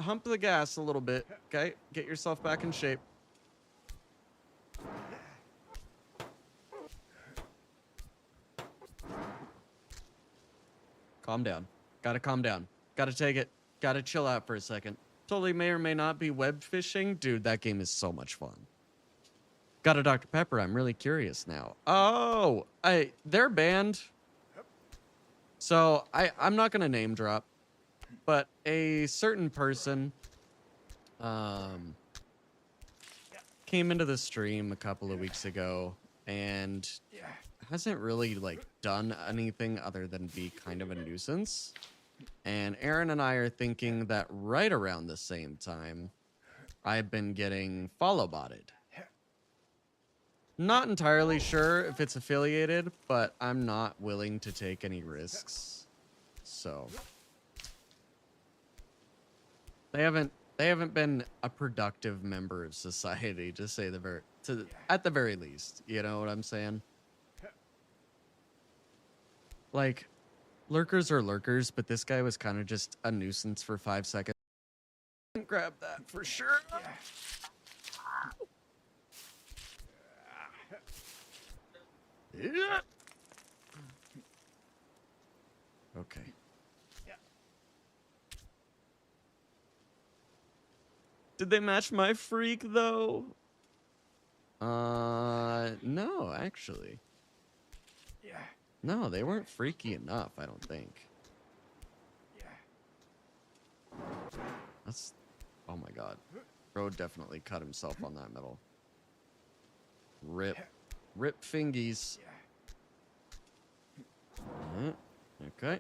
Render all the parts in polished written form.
hump the gas a little bit, okay? Get yourself back in shape. Calm down. Gotta calm down. Gotta take it. Gotta chill out for a second. Totally may or may not be web fishing. Dude, that game is so much fun. Got a Dr. Pepper. I'm really curious now. Oh, they're banned. So I'm not gonna name drop, but a certain person came into the stream a couple of weeks ago and hasn't really like done anything other than be kind of a nuisance. And Aaron and I are thinking that right around the same time, I've been getting follow botted. Not entirely sure if it's affiliated, but I'm not willing to take any risks. So they haven't been a productive member of society, to say at the very least. You know what I'm saying? Like, lurkers are lurkers, but this guy was kind of just a nuisance for 5 seconds. Grab that for sure. Yeah. Okay. Did they match my freak though? No, actually. No, they weren't freaky enough, I don't think. That's... Oh my god. Bro definitely cut himself on that metal. Rip. Rip fingies. Okay.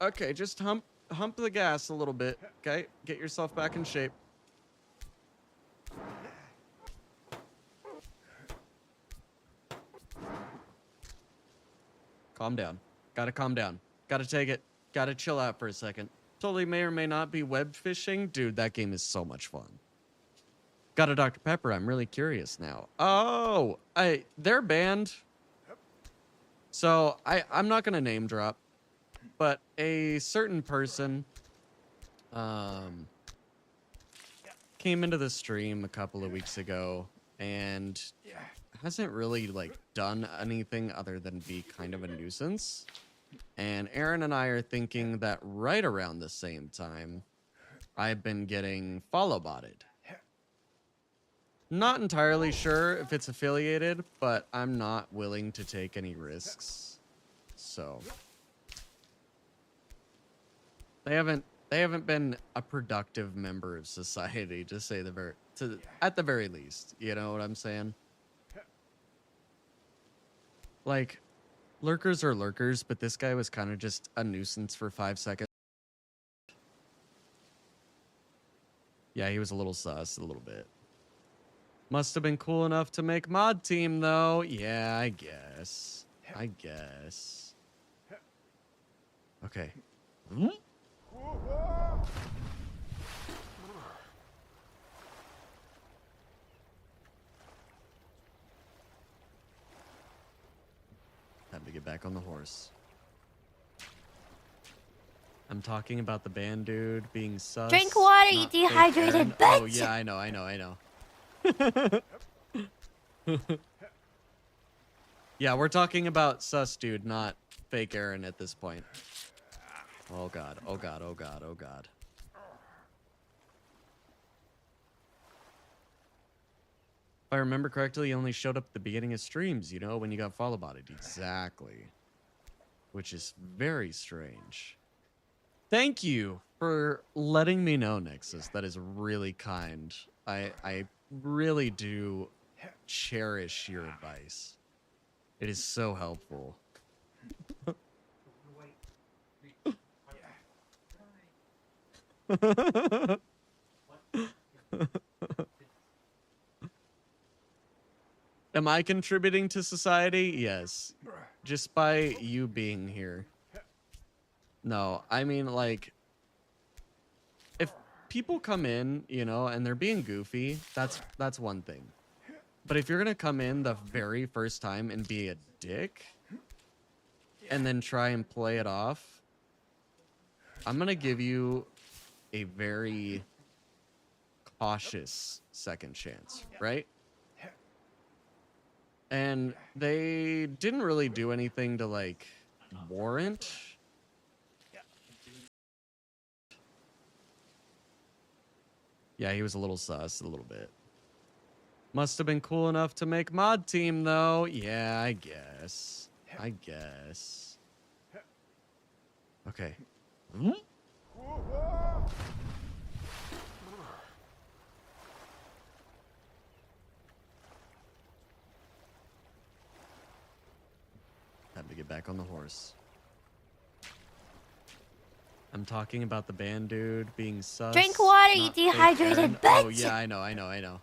Okay, just hump the gas a little bit, okay? Get yourself back in shape. Calm down. Gotta calm down. Gotta take it. Gotta chill out for a second. Totally may or may not be web fishing. Dude, that game is so much fun. Got a Dr. Pepper. I'm really curious now. Oh, they're banned. So I'm not gonna name drop, but a certain person came into the stream a couple of weeks ago and hasn't really like done anything other than be kind of a nuisance. And Aaron and I are thinking that right around the same time, I've been getting follow botted. Not entirely sure if it's affiliated, but I'm not willing to take any risks. So they haven't been a productive member of society, to say at the very least. You know what I'm saying? Like, lurkers are lurkers, but this guy was kind of just a nuisance for 5 seconds. Yeah, he was a little sus, a little bit. Must have been cool enough to make mod team, though. Yeah, I guess. Okay. Time to get back on the horse. I'm talking about the band dude being sus. Drink water, you dehydrated bitch! Oh, yeah, I know. Yeah, we're talking about sus dude, not fake Aaron at this point. Oh god. If I remember correctly, he only showed up at the beginning of streams, you know, when you got follow botted. Exactly. Which is very strange. Thank you for letting me know, Nexus. That is really kind. I really do cherish your advice. It is so helpful. Am I contributing to society? Yes. Just by you being here. No, I mean, like, if people come in, you know, and they're being goofy, that's one thing. But if you're gonna come in the very first time and be a dick, and then try and play it off, I'm gonna give you a very cautious second chance, right? And they didn't really do anything to like warrant. Yeah, he was a little sus, a little bit. Must have been cool enough to make mod team though. Yeah, I guess. I guess. Okay. Time to get back on the horse. I'm talking about the band dude being sus. Drink water, you not fake dehydrated Aaron. bitch! Oh yeah, I know.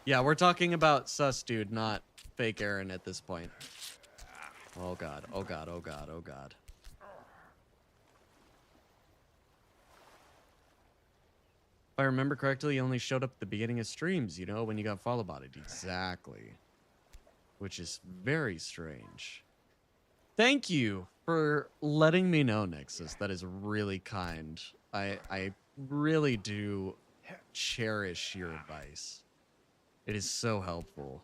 Yeah, we're talking about sus dude, not fake Aaron at this point. Oh god, oh god, oh god, oh god. If I remember correctly, he only showed up at the beginning of streams, you know, when you got follow botted. Exactly. Which is very strange. Thank you for letting me know, Nexus. That is really kind. I really do cherish your advice. It is so helpful.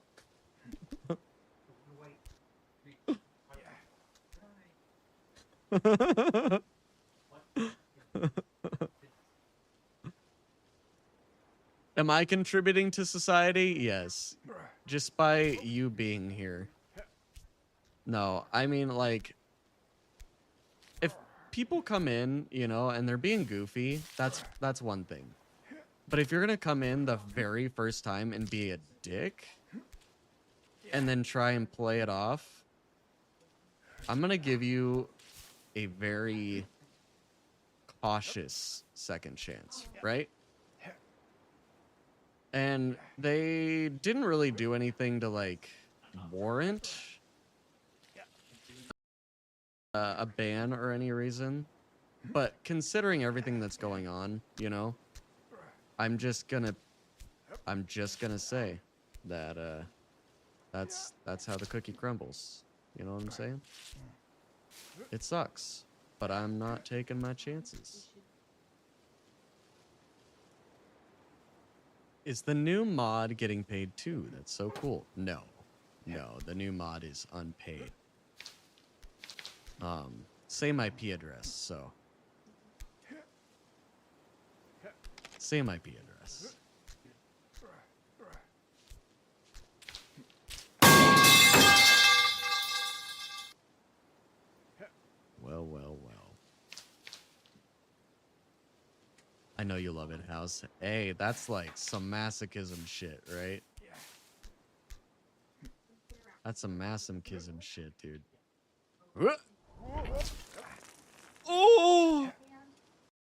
Am I contributing to society? Yes. Just by you being here. No, I mean, like, if people come in, you know, and they're being goofy, that's one thing. But if you're gonna come in the very first time and be a dick, and then try and play it off, I'm gonna give you a very cautious second chance, right? And they didn't really do anything to like warrant a ban or any reason. But considering everything that's going on, you know, I'm just gonna say that that's how the cookie crumbles. You know what I'm saying? It sucks, but I'm not taking my chances. Is the new mod getting paid too? That's so cool. No, the new mod is unpaid. Same IP address, so same IP address. Well. I know you love it, House. Hey, that's like some masochism shit, right? That's some masochism shit, dude. Oh!